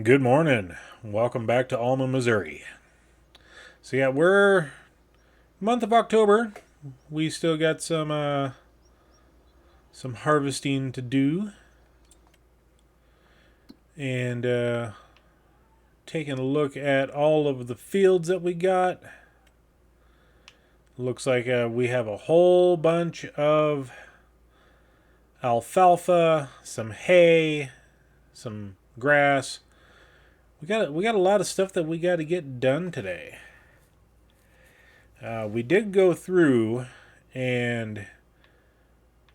Good morning. Welcome back to Alma, Missouri. So yeah, we're month of October. We still got some harvesting to do, and taking a look at all of the fields that we got. Looks like we have a whole bunch of alfalfa, some hay, some grass. We got a lot of stuff that we got to get done today. We did go through and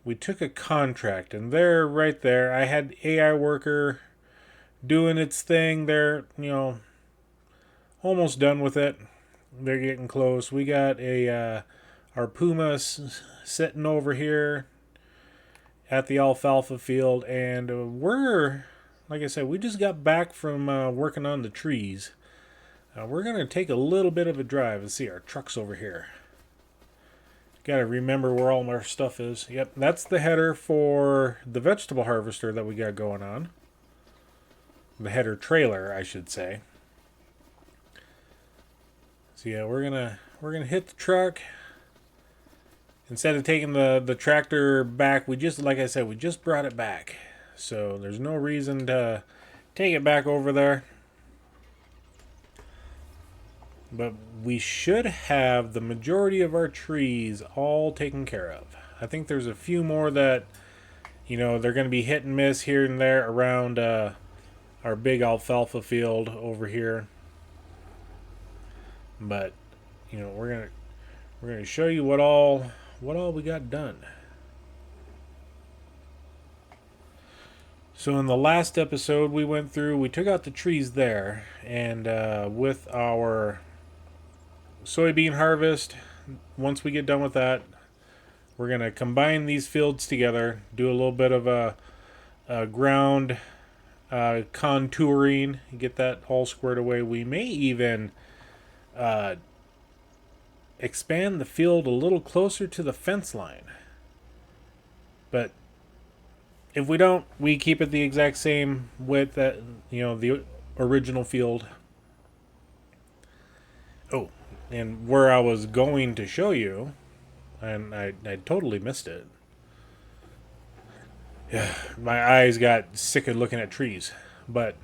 we took a contract, and there, right there, I had AI worker doing its thing. They're, almost done with it. They're getting close. We got our Pumas sitting over here at the alfalfa field, and like I said, we just got back from working on the trees. We're gonna take a little bit of a drive and see our trucks over here. Gotta remember where all our stuff is. Yep, that's the header for the vegetable harvester that we got going on. The header trailer, I should say. So yeah, we're gonna hit the truck. Instead of taking the tractor back, we just, like I said, we just brought it back. So there's no reason to take it back over there. But we should have the majority of our trees all taken care of. I think there's a few more that, they're going to be hit and miss here and there around our big alfalfa field over here. But, we're gonna show you what all we got done. So in the last episode we took out the trees there, and with our soybean harvest, once we get done with that, we're going to combine these fields together, do a little bit of a ground contouring, get that all squared away. We may even expand the field a little closer to the fence line. But if we don't, we keep it the exact same width that, the original field. Oh, and where I was going to show you, and I totally missed it. Yeah, my eyes got sick of looking at trees. But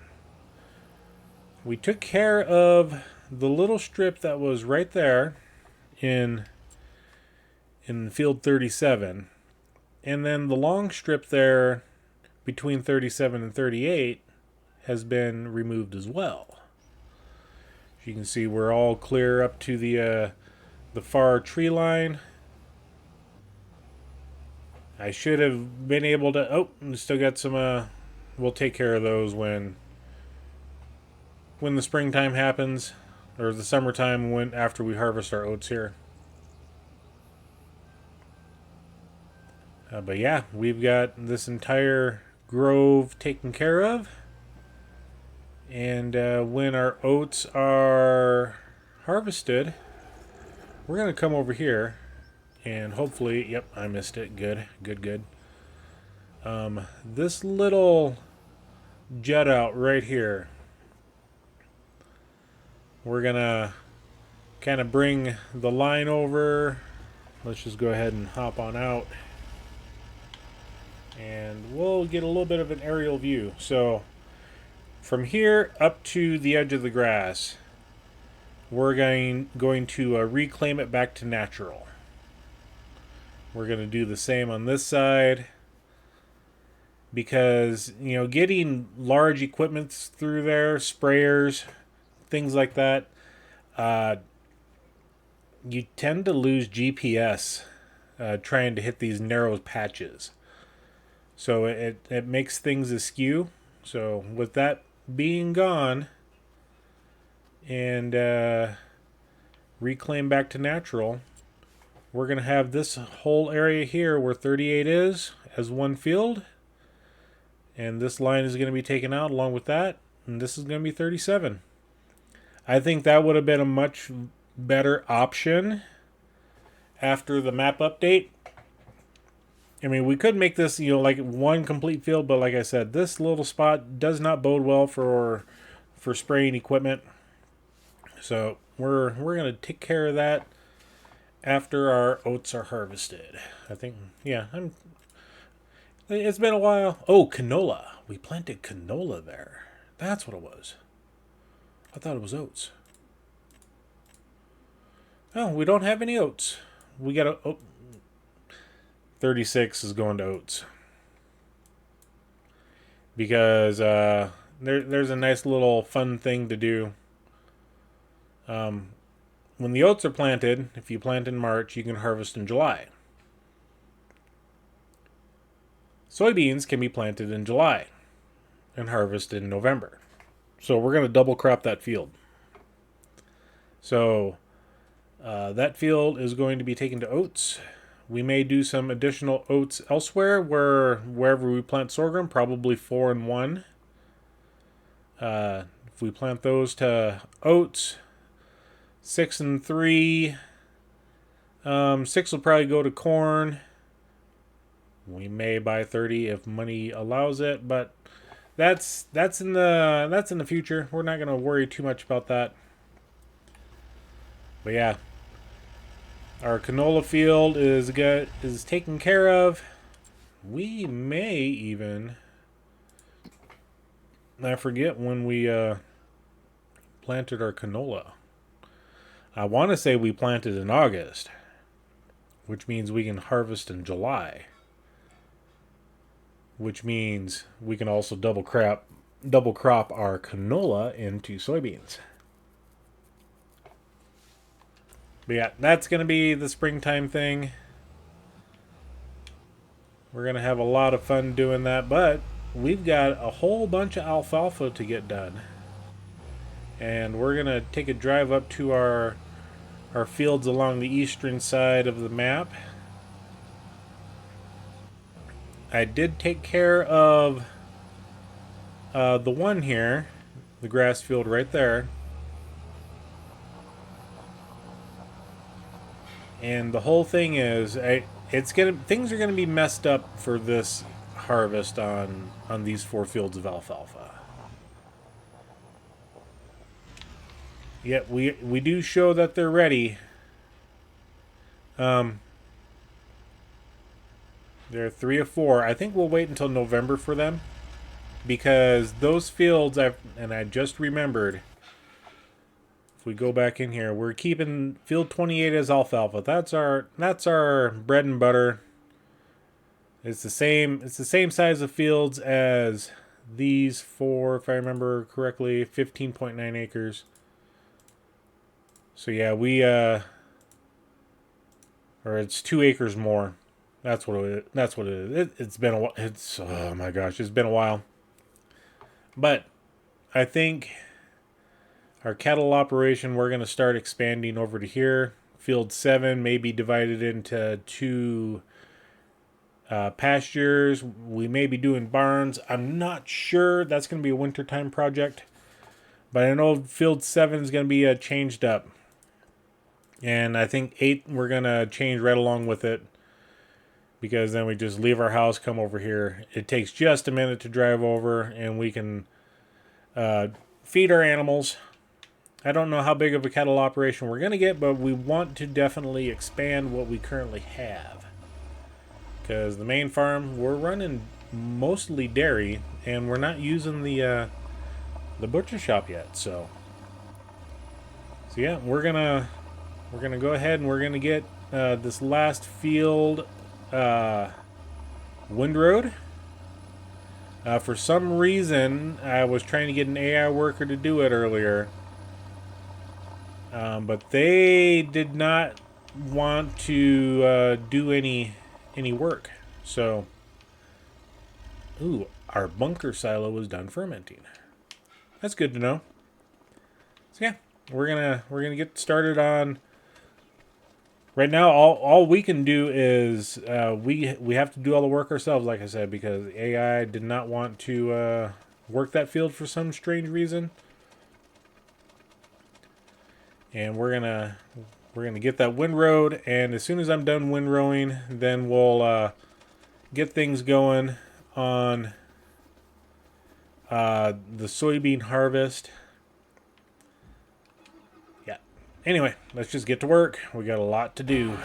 we took care of the little strip that was right there in field 37. And then the long strip there between 37 and 38 has been removed as well. You can see we're all clear up to the far tree line. I should have been able to... Oh, still got some... we'll take care of those when the springtime happens, or the summertime after we harvest our oats here. But yeah, we've got this entire grove taken care of. And when our oats are harvested, we're going to come over here and hopefully... Yep, I missed it. Good. This little jut out right here, we're going to kind of bring the line over. Let's just go ahead and hop on out. And we'll get a little bit of an aerial view. So from here up to the edge of the grass, we're going to reclaim it back to natural. We're going to do the same on this side, because getting large equipment through there, sprayers, things like that, you tend to lose GPS trying to hit these narrow patches. So it makes things askew. So with that being gone and reclaim back to natural, we're going to have this whole area here where 38 is as one field. And this line is going to be taken out along with that. And this is going to be 37. I think that would have been a much better option after the map update. I mean, we could make this, like one complete field, but like I said, this little spot does not bode well for for spraying equipment. So we're gonna take care of that after our oats are harvested. I think, yeah, it's been a while. Oh, canola. We planted canola there. That's what it was. I thought it was oats. Oh, we don't have any oats. We got a 36 is going to oats. Because there's a nice little fun thing to do. When the oats are planted, if you plant in March, you can harvest in July. Soybeans can be planted in July and harvested in November. So we're going to double crop that field. So that field is going to be taken to oats. We may do some additional oats elsewhere, wherever we plant sorghum, probably 4 and 1. If we plant those to oats, 6 and 3. 6 will probably go to corn. We may buy 30 if money allows it, but that's in the future. We're not going to worry too much about that. But yeah, our canola field is taken care of. We may even, I forget when we planted our canola. I want to say we planted in August, which means we can harvest in July, which means we can also double crop our canola into soybeans. But yeah, that's going to be the springtime thing. We're going to have a lot of fun doing that, but we've got a whole bunch of alfalfa to get done. And we're going to take a drive up to our fields along the eastern side of the map. I did take care of the one here, the grass field right there. And the whole thing is, things are gonna be messed up for this harvest on these 4 fields of alfalfa. Yet we do show that they're ready. There are 3 of 4. I think we'll wait until November for them, because those fields I just remembered. If we go back in here, we're keeping field 28 as alfalfa. That's our bread and butter. It's the same size of fields as these 4, if I remember correctly, 15.9 acres. So yeah, or it's 2 acres more. That's what it is. It's been a while. Oh my gosh, it's been a while. But I think our cattle operation, we're going to start expanding over to here. Field 7 may be divided into 2 pastures. We may be doing barns. I'm not sure. That's going to be a wintertime project. But I know field 7 is going to be changed up. And I think 8 we're going to change right along with it, because then we just leave our house, come over here. It takes just a minute to drive over, and we can feed our animals. I don't know how big of a cattle operation we're going to get, but we want to definitely expand what we currently have. Because the main farm, we're running mostly dairy, and we're not using the butcher shop yet. So yeah, we're gonna go ahead and we're gonna get this last field windrowed. For some reason, I was trying to get an AI worker to do it earlier, but they did not want to do any work. So, ooh, our bunker silo was done fermenting. That's good to know. So yeah, we're gonna get started on. Right now, all we can do is we have to do all the work ourselves, like I said, because AI did not want to work that field for some strange reason. And we're gonna get that windrowed, and as soon as I'm done windrowing, then we'll get things going on the soybean harvest. Anyway, let's just get to work. We got a lot to do.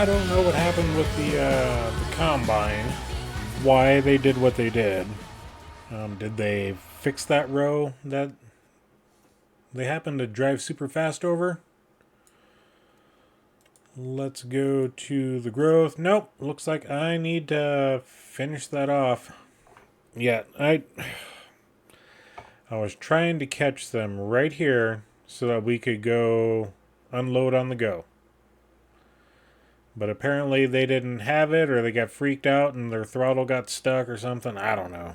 I don't know what happened with the combine. Why they did what they did. Did they fix that row that they happened to drive super fast over? Let's go to the growth. Nope, looks like I need to finish that off. Yeah, I was trying to catch them right here so that we could go unload on the go. But apparently they didn't have it, or they got freaked out and their throttle got stuck or something. I don't know.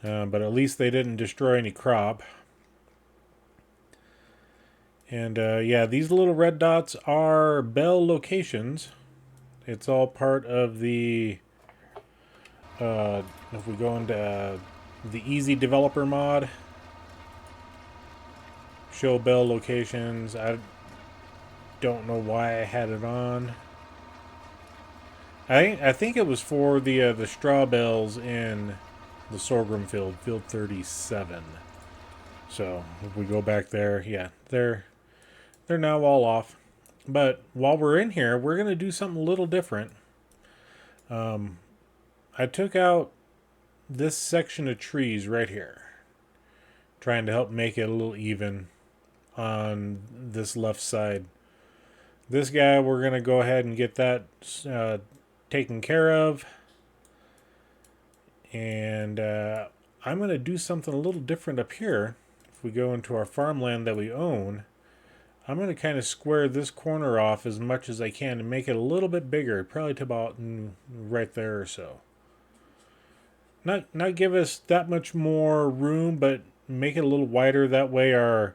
But at least they didn't destroy any crop. And yeah, these little red dots are bell locations. It's all part of the, if we go into the easy developer mod, show bell locations. I don't know why I had it on. I think it was for the straw bales in the sorghum field, field 37. So if we go back there, yeah, they're now all off. But while we're in here, we're gonna do something a little different. I took out this section of trees right here, trying to help make it a little even on this left side. This guy, we're gonna go ahead and get that taken care of. And I'm going to do something a little different up here. If we go into our farmland that we own, I'm going to kind of square this corner off as much as I can to make it a little bit bigger, probably to about right there or so. Not give us that much more room, but make it a little wider. That way our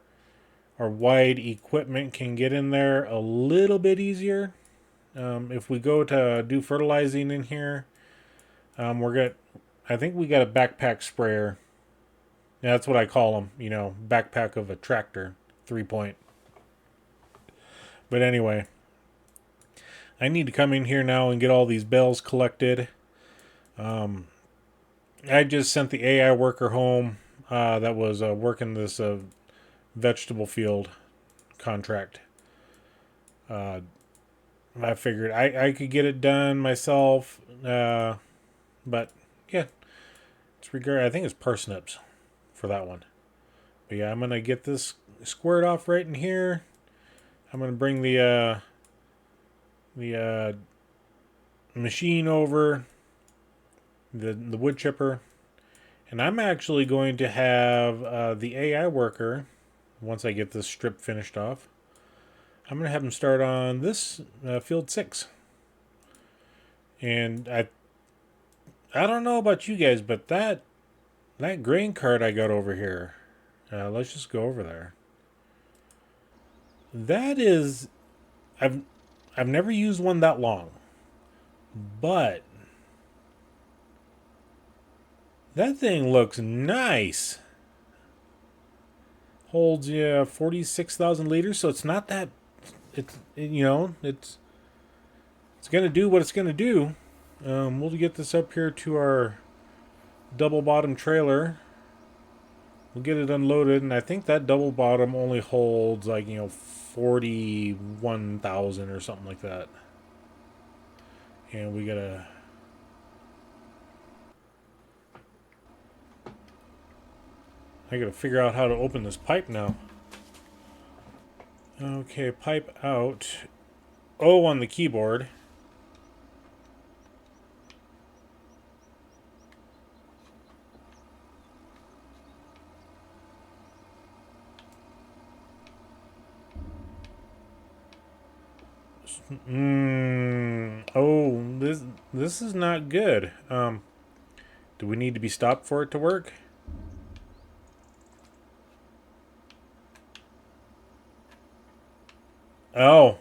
wide equipment can get in there a little bit easier. If we go to do fertilizing in here, I think we got a backpack sprayer. Yeah, that's what I call them, you know, backpack of a tractor, 3-point. But anyway, I need to come in here now and get all these bells collected. I just sent the AI worker home that was working this vegetable field contract. I figured I could get it done myself, but yeah, I think it's parsnips for that one. But yeah, I'm gonna get this squared off right in here. I'm gonna bring the machine over, the wood chipper, and I'm actually going to have the AI worker, once I get this strip finished off, I'm gonna have him start on this field 6. And I don't know about you guys, but that grain cart I got over here, let's just go over there. That is, I've never used one that long, but that thing looks nice. Holds 46,000 liters, so it's not that. It's gonna do what it's gonna do. We'll get this up here to our double bottom trailer. We'll get it unloaded, and I think that double bottom only holds 41,000 or something like that. And we gotta. I gotta figure out how to open this pipe now. Okay, pipe out. O on the keyboard. Oh, this is not good. Do we need to be stopped for it to work? Oh.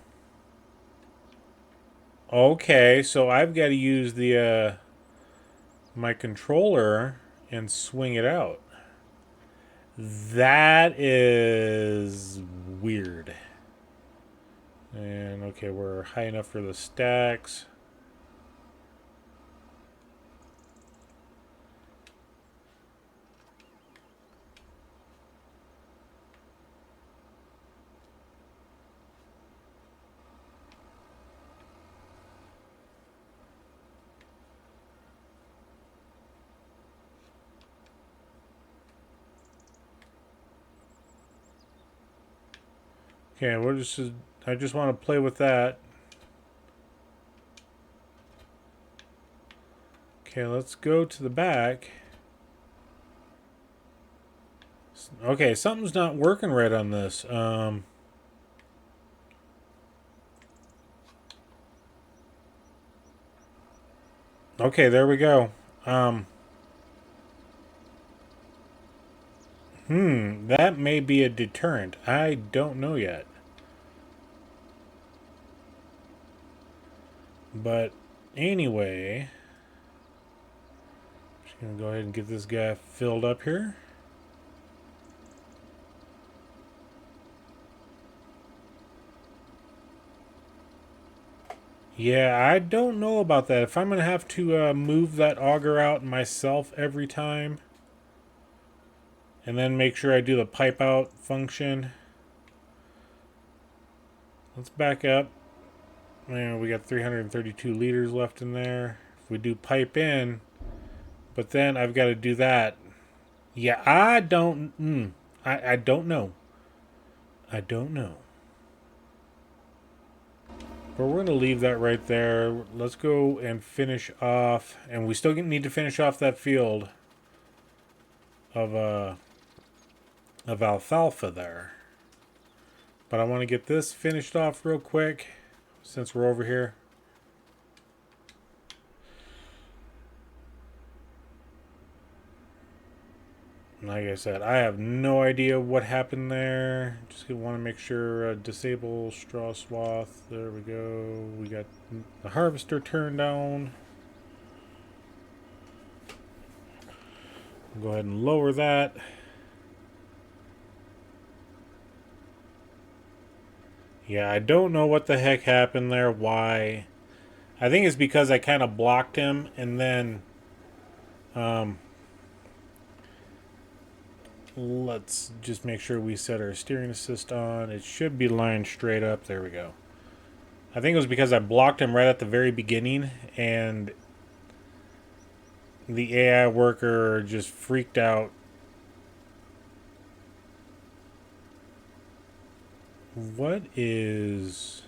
Okay, so I've got to use the my controller and swing it out. That is weird. And okay, we're high enough for the stacks. Okay, I just want to play with that. Okay, let's go to the back. Okay, something's not working right on this. Okay, there we go. That may be a deterrent. I don't know yet. But anyway, just gonna go ahead and get this guy filled up here. Yeah, I don't know about that. If I'm gonna have to move that auger out myself every time, and then make sure I do the pipe out function. Let's back up. Man, we got 332 liters left in there. If we do pipe in, but then I've got to do that. Yeah, I don't. I don't know. I don't know. But we're going to leave that right there. Let's go and finish off. And we still need to finish off that field of alfalfa there. But I want to get this finished off real quick since we're over here. Like I said, I have no idea what happened there. Just want to make sure disable straw swath. There we go. We got the harvester turned on. Go ahead and lower that. Yeah, I don't know what the heck happened there. Why? I think it's because I kind of blocked him and then let's just make sure we set our steering assist on. It should be lined straight up. There we go. I think it was because I blocked him right at the very beginning and the AI worker just freaked out. What is...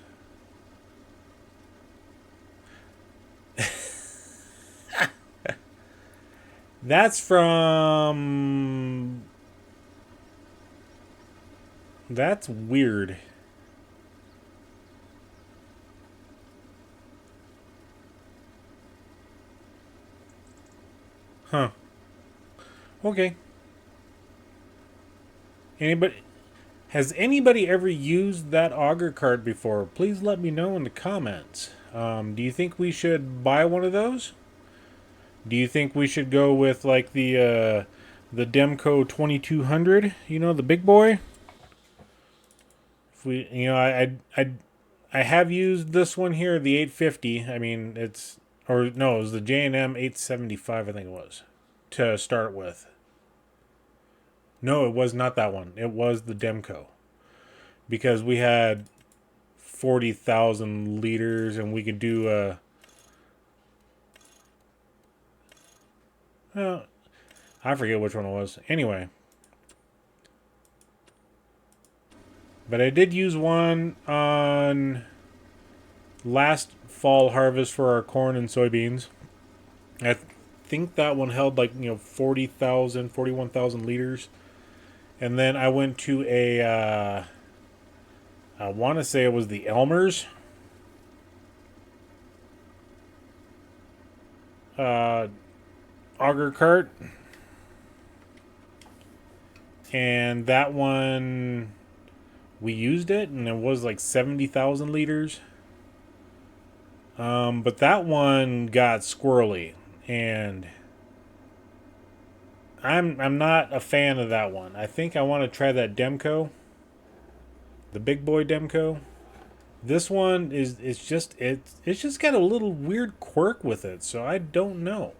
That's from... That's weird. Huh. Okay. Has anybody ever used that auger cart before? Please let me know in the comments. Do you think we should buy one of those? Do you think we should go with like the Demco 2200? You know, the big boy. If we, you know, I have used this one here, the 850. I mean, it's, or no, it was the J&M 875. I think it was to start with. No, it was not that one. It was the Demco. Because we had 40,000 liters and we could do I forget which one it was. Anyway. But I did use one on last fall harvest for our corn and soybeans. I think that one held like, 40,000, 41,000 liters. And then I went to I want to say it was the Elmer's. Auger cart. And that one, we used it and it was like 70,000 liters. But that one got squirrely and I'm not a fan of that one. I think I want to try that Demco. The big boy Demco. This one it's just got a little weird quirk with it, so I don't know.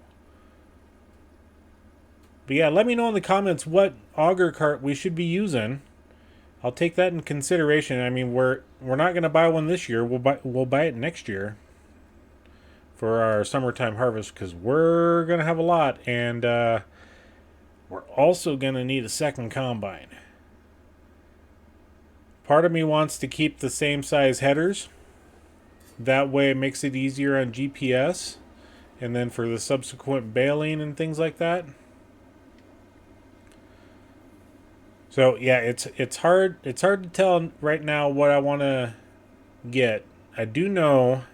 But yeah, let me know in the comments what auger cart we should be using. I'll take that in consideration. I mean, we're not going to buy one this year. We'll buy it next year for our summertime harvest because we're going to have a lot, and we're also going to need a second combine. Part of me wants to keep the same size headers. That way it makes it easier on GPS. And then for the subsequent baling and things like that. So yeah, it's hard to tell right now what I want to get. I do know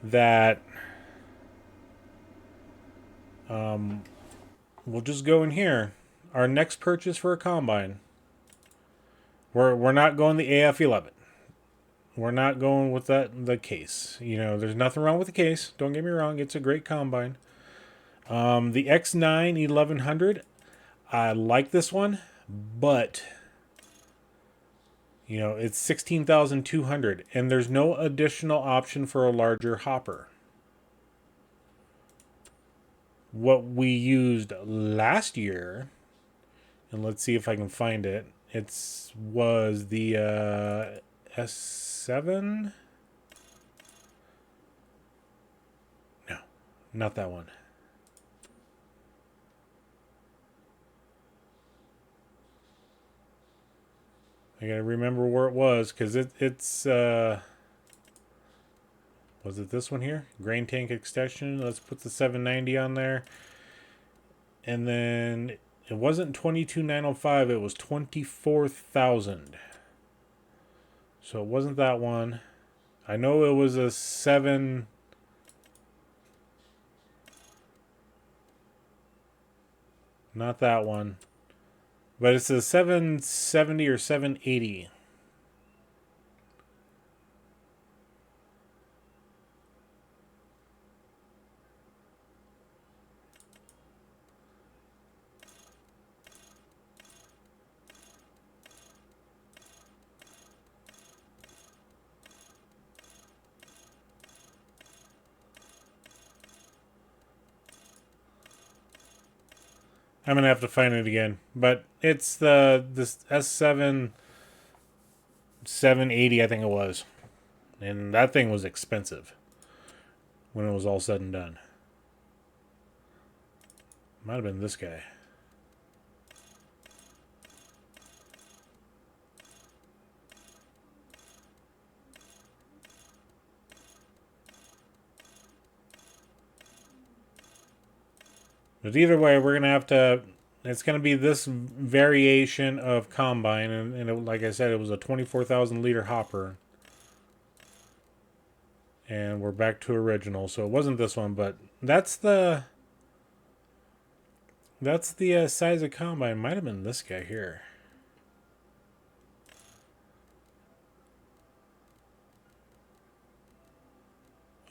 that we'll just go in here. Our next purchase for a combine. We're not going the AF11. We're not going with the case. You know, there's nothing wrong with the case. Don't get me wrong. It's a great combine. The X9 1100. I like this one, but you know, it's 16,200 and there's no additional option for a larger hopper. What we used last year, and let's see if I can find it. Was the S7? No, not that one. I gotta remember where it was, because it's was it this one here? Grain tank extension. Let's put the 790 on there. And then it wasn't 22,905, it was 24,000. So it wasn't that one. I know it was a 7. Not that one. But it's a 770 or 780. I'm gonna have to find it again, but it's this S7 780, I think it was, and that thing was expensive when it was all said and done. Might have been this guy. But either way, we're going to have to... It's going to be this variation of combine. And it, like I said, it was a 24,000 liter hopper. And we're back to original. So it wasn't this one, but that's the... That's the size of combine. Might have been this guy here.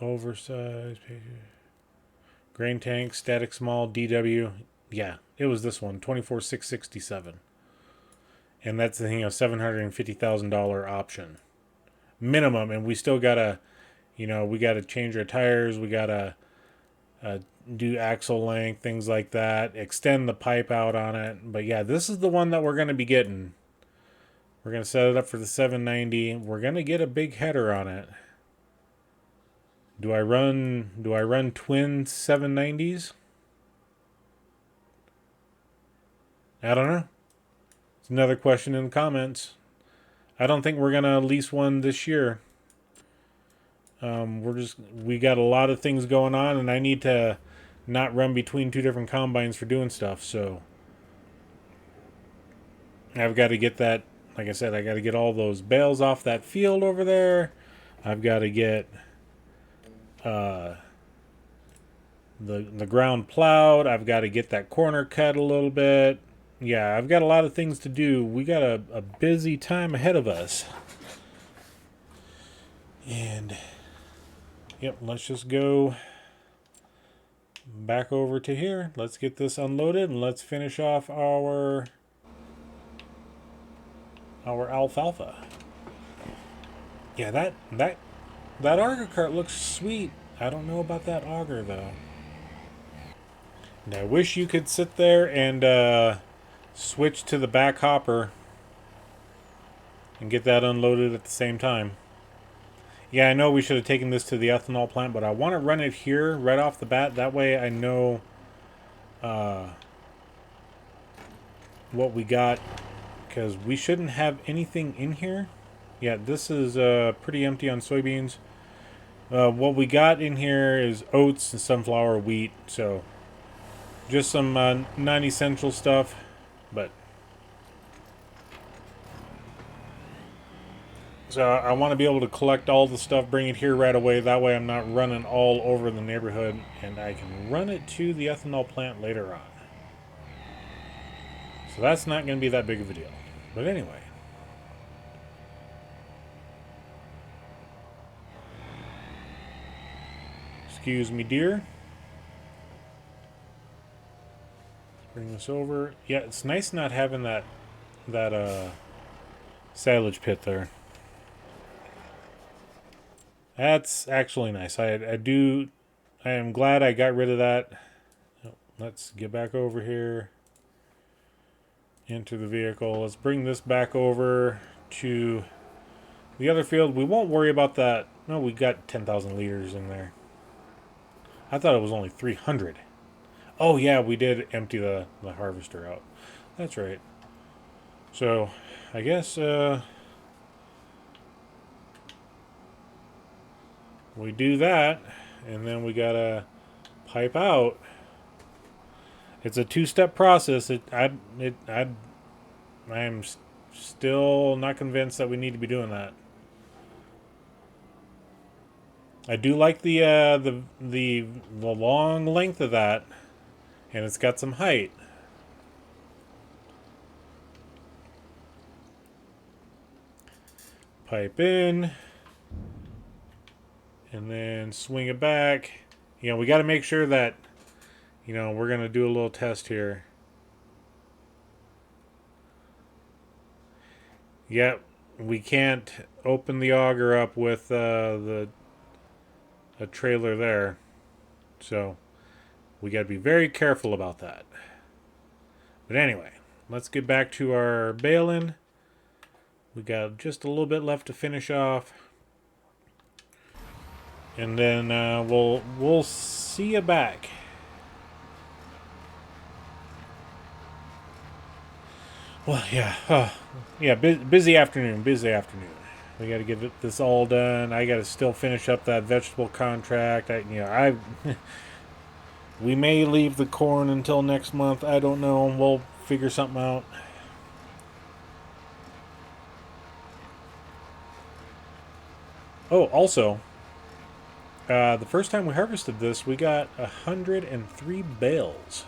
Oversized... Grain tank, static small, DW. Yeah, it was this one, 24,667. And that's the, you know, $750,000 option minimum, and we still gotta, you know, we gotta change our tires, we gotta do axle length, things like that, extend the pipe out on it. But yeah, this is the one that we're gonna be getting. We're gonna set it up for the 790. We're gonna get a big header on it. Do I run twin 790s? I don't know. It's another question in the comments. I don't think we're gonna lease one this year. We got a lot of things going on, and I need to not run between two different combines for doing stuff. So I've got to get that. Like I said, I got to get all those bales off that field over there. I've got to get the ground plowed. I've got to get that corner cut a little bit. Yeah, I've got a lot of things to do. We got a busy time ahead of us. And yep, let's just go back over to here. Let's get this unloaded and let's finish off our alfalfa. Yeah, that auger cart looks sweet. I don't know about that auger, though. And I wish you could sit there and switch to the back hopper and get that unloaded at the same time. Yeah, I know we should have taken this to the ethanol plant, but I want to run it here right off the bat. That way I know what we got because we shouldn't have anything in here. Yeah, this is pretty empty on soybeans. What we got in here is oats and sunflower, wheat, so just some non-essential stuff, but so I want to be able to collect all the stuff, bring it here right away. That way I'm not running all over the neighborhood, and I can run it to the ethanol plant later on. So that's not going to be that big of a deal. But anyway. Excuse me, dear. Let's bring this over. Yeah, it's nice not having that silage pit there. That's actually nice. I am glad I got rid of that. Let's get back over here into the vehicle. Let's bring this back over to the other field. We won't worry about that. No, we got 10,000 liters in there. I thought it was only 300. Oh yeah, we did empty the harvester out. That's right. So I guess we do that, and then we gotta pipe out. It's a two-step process. I am still not convinced that we need to be doing that. I do like the long length of that, and it's got some height. Pipe in, and then swing it back. You know, we got to make sure that, you know, we're going to do a little test here. Yep, we can't open the auger up with a trailer there. So we got to be very careful about that. But anyway, let's get back to our baling. We got just a little bit left to finish off. And then we'll see you back. Well, yeah, yeah. Busy afternoon. Busy afternoon. We got to get this all done. I got to still finish up that vegetable contract. We may leave the corn until next month. I don't know. We'll figure something out. Oh, also, the first time we harvested this, we got 103 bales,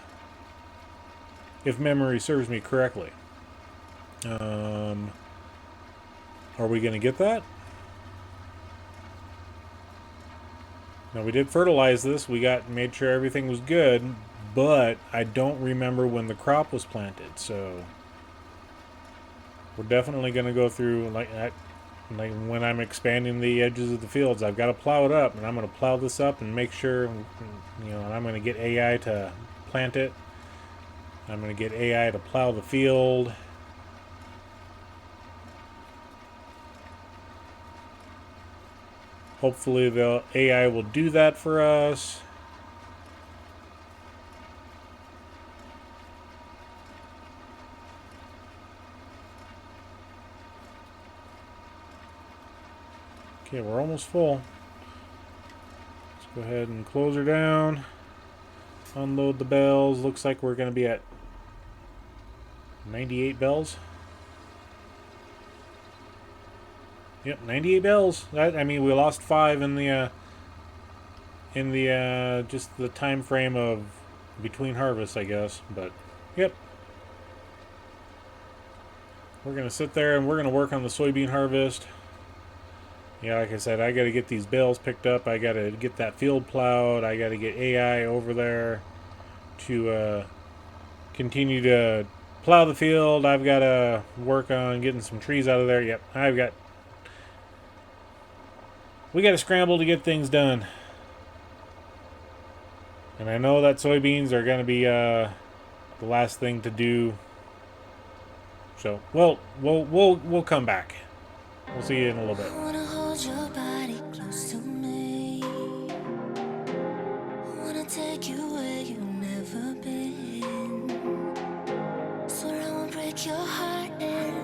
if memory serves me correctly. Are we going to get that? Now, we did fertilize this. We made sure everything was good, but I don't remember when the crop was planted, so we're definitely going to go through, like when I'm expanding the edges of the fields, I've got to plow it up, and I'm going to plow this up and make sure, you know, and I'm going to get AI to plant it. I'm going to get AI to plow the field. Hopefully the AI will do that for us. Okay, we're almost full. Let's go ahead and close her down. Unload the bells. Looks like we're going to be at 98 bells. Yep, 98 bells. I mean, we lost 5 in the just the time frame of between harvests, I guess. But yep, we're gonna sit there and we're gonna work on the soybean harvest. Yeah, like I said, I got to get these bales picked up. I got to get that field plowed. I got to get AI over there to continue to plow the field. I've got to work on getting some trees out of there. Yep, we got to scramble to get things done. And I know that soybeans are going to be the last thing to do. So, well, we'll come back. We'll see you in a little bit. Your body close to me. Wanna take you where you've never been. Swear I won't break your heart and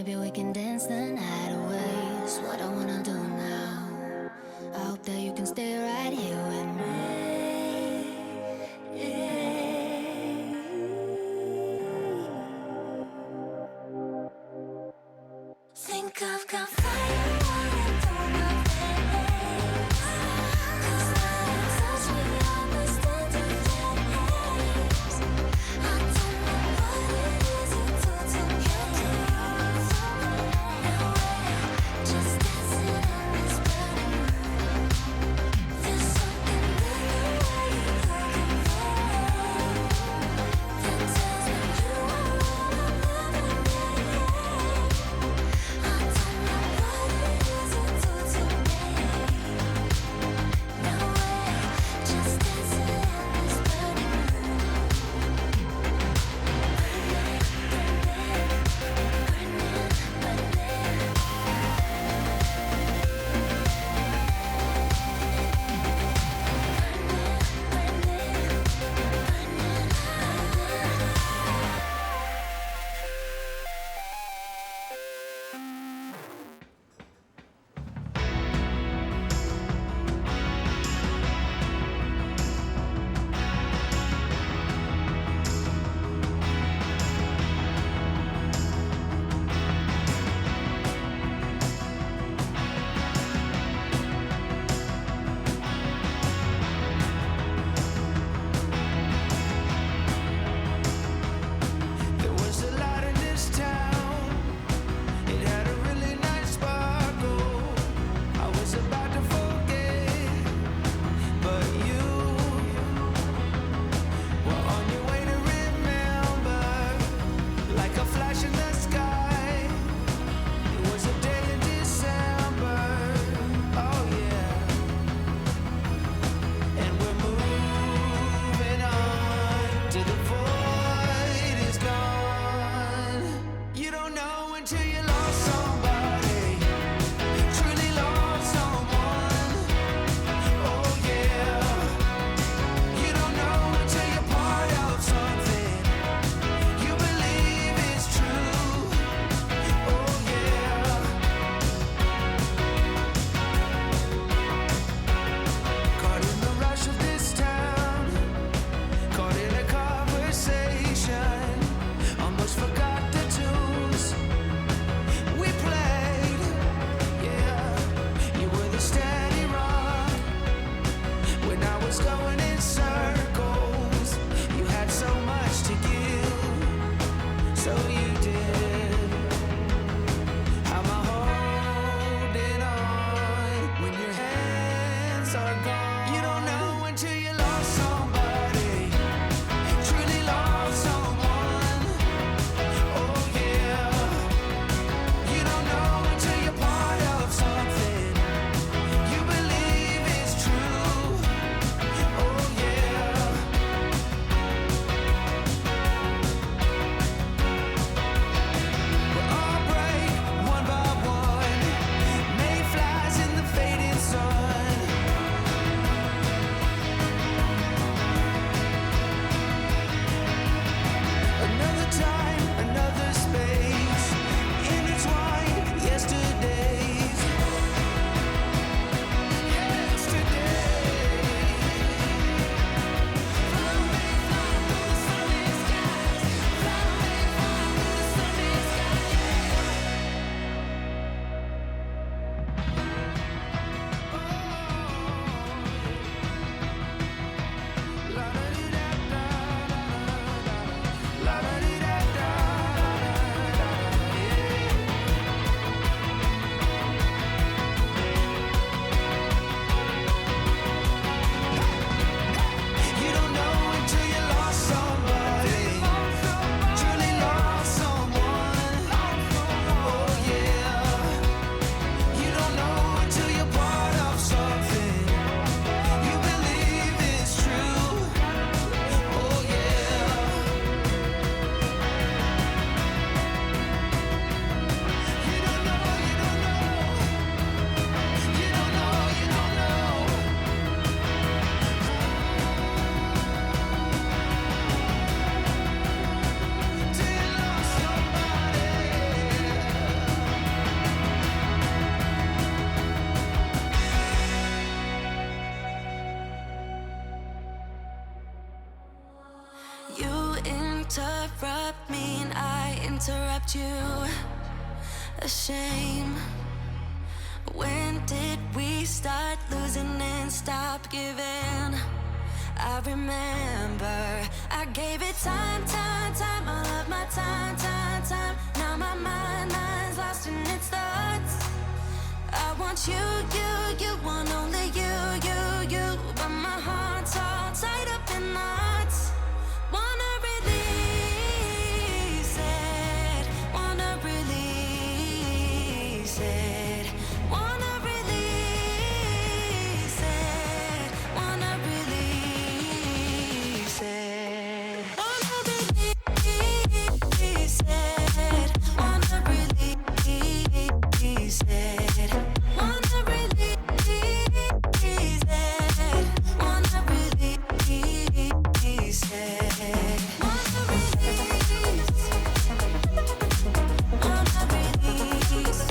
maybe we can dance the night away. It's what I wanna do now. I hope that you can stay right here with me. Think I've got fire running through my veins. 'Cause when you touch me, I must understand. I don't know what it is you do to me. Now we're just dancing in this burning room. There's something in the way you look at me that tells me you are all I'm ever needing. I don't know interrupt me and I interrupt you. A shame. When did we start losing and stop giving? I remember I gave it time, all of my time. Now my mind's lost in its thoughts. I want you want only you. But my heart's all tied up in knots. Wanna release it, wanna release it. Wanna release it, wanna release it. Wanna release it, wanna release it. Wanna release it, wanna release it. Wanna release, wanna release.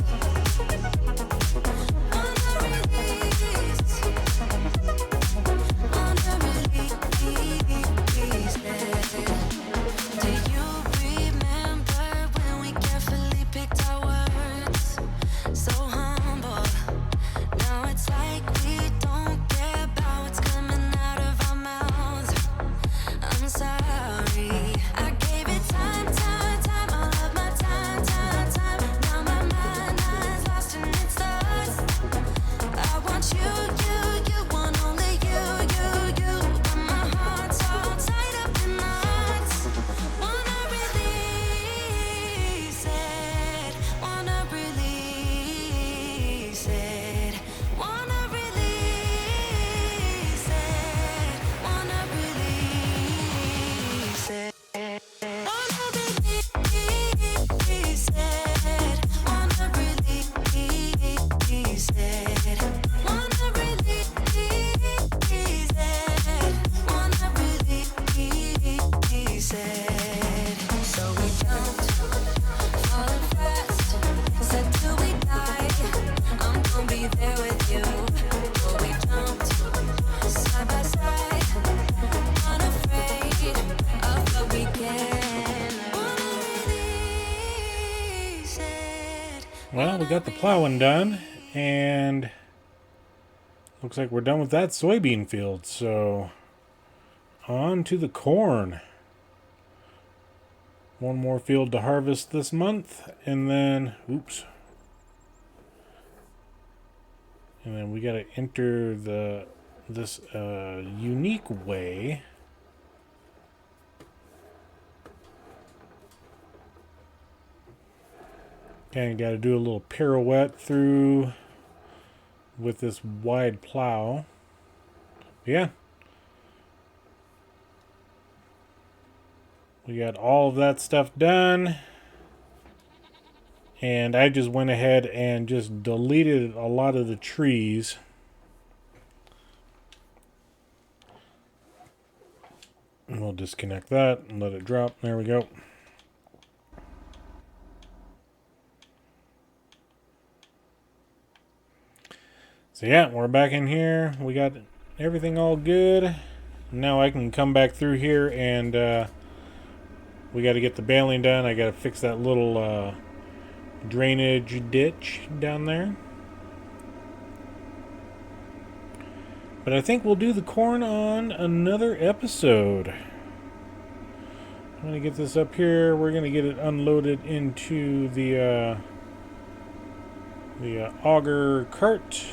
Do you remember when we carefully picked our words? So humble. Now it's like we don't care about what's coming out of our mouths. I'm sorry. I gave it time, all of my time. Now my mind's lost in its thoughts. I want you want only you. But my heart's all tied up in knots. Wanna release it, wanna release it. Wanna release it, wanna release it. Wanna release it, wanna release it. Wanna release it, wanna release it. So we jumped, falling fast, said till we die, I'm gonna be there with you. So we jumped, side by side, unafraid of what we can. Wanna release it. Well, we got the plowing done, and looks like we're done with that soybean field. So on to the corn. One more field to harvest this month, and then and then we got to enter this unique way. Kind of got to do a little pirouette through with this wide plow. Yeah. We got all of that stuff done. And I just went ahead and just deleted a lot of the trees. And we'll disconnect that and let it drop. There we go. So yeah, we're back in here. We got everything all good. Now I can come back through here and we got to get the baling done. I got to fix that little drainage ditch down there. But I think we'll do the corn on another episode. I'm going to get this up here. We're going to get it unloaded into the auger cart.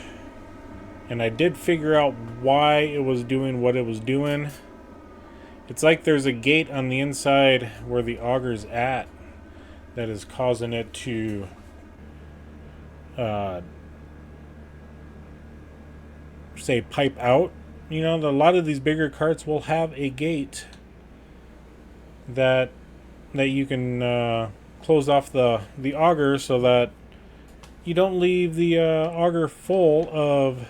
And I did figure out why it was doing what it was doing. It's like there's a gate on the inside where the auger's at that is causing it to say pipe out. You know, a lot of these bigger carts will have a gate that you can close off the auger so that you don't leave the auger full of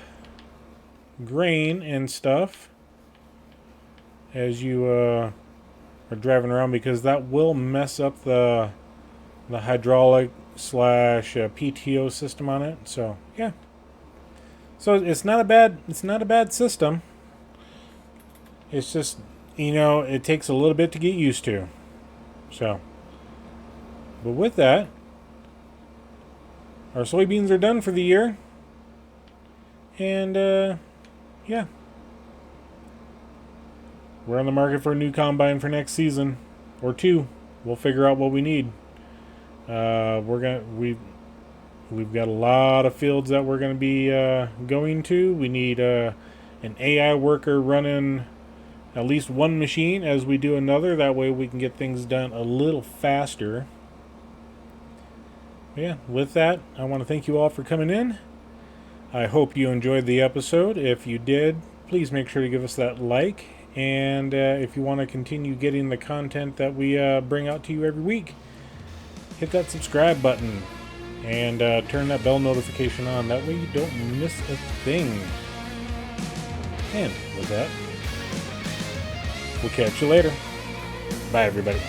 grain and stuff as you are driving around, because that will mess up the hydraulic / PTO system on it. So yeah, so it's not a bad system. It's just, you know, it takes a little bit to get used to. So, but with that, our soybeans are done for the year. And, yeah. We're on the market for a new combine for next season. Or 2. We'll figure out what we need. We've got a lot of fields that we're gonna be going to. We need an AI worker running at least one machine as we do another. That way we can get things done a little faster. Yeah, with that, I want to thank you all for coming in. I hope you enjoyed the episode. If you did, please make sure to give us that like. And if you want to continue getting the content that we bring out to you every week, hit that subscribe button and turn that bell notification on. That way you don't miss a thing. And with that, we'll catch you later. Bye, everybody.